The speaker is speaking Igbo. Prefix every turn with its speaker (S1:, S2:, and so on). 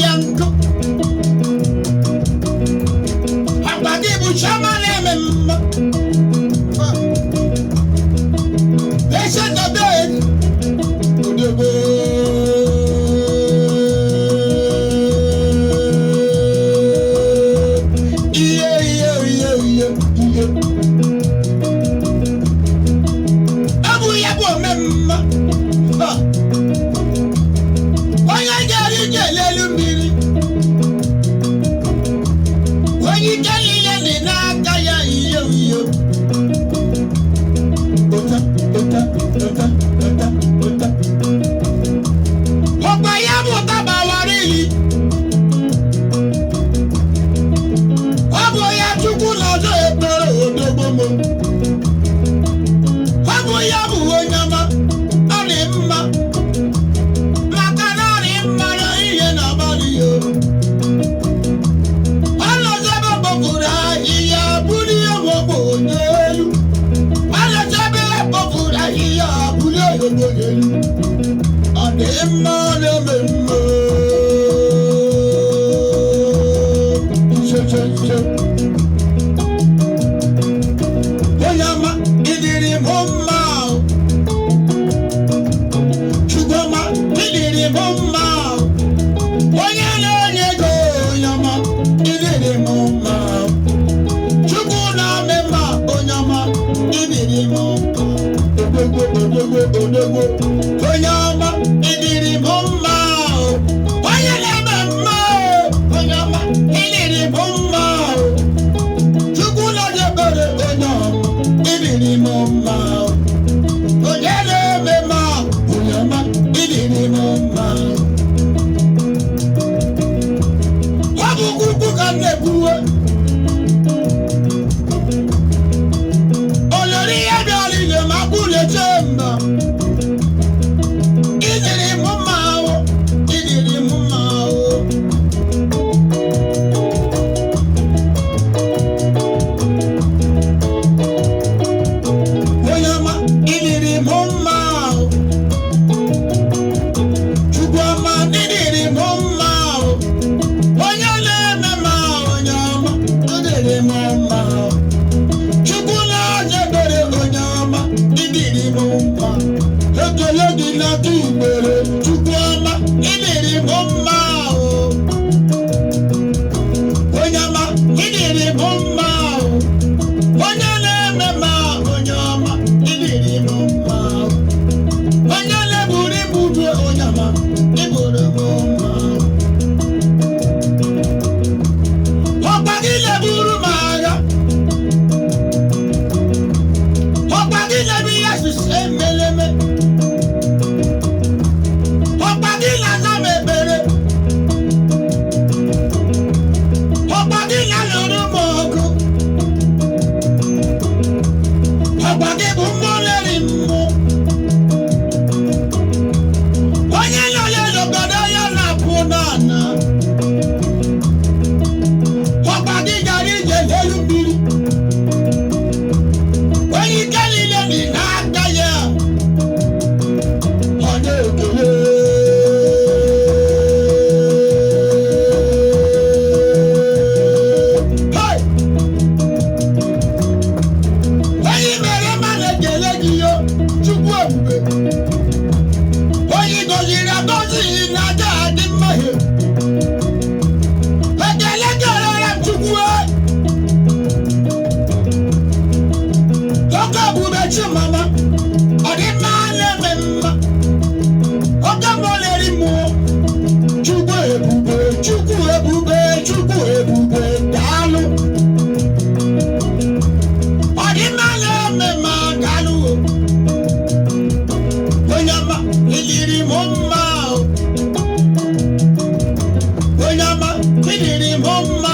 S1: yanko abadi bu chama lememma ese dobe odebe abu yabo memma oya jari jelelu miri oyi jali yele na kaya iyo ota opa yabo tabawari obo ya tuku lodo ebere odogbomo obo yabo onyama ani mma Onyama idiri bomba oyelema ma onyama idiri bomba chukula jebere onyama idiri bomba oyelema ma onyama idiri bomba wabuku kanebuwe olori yadali le makule chemba Mama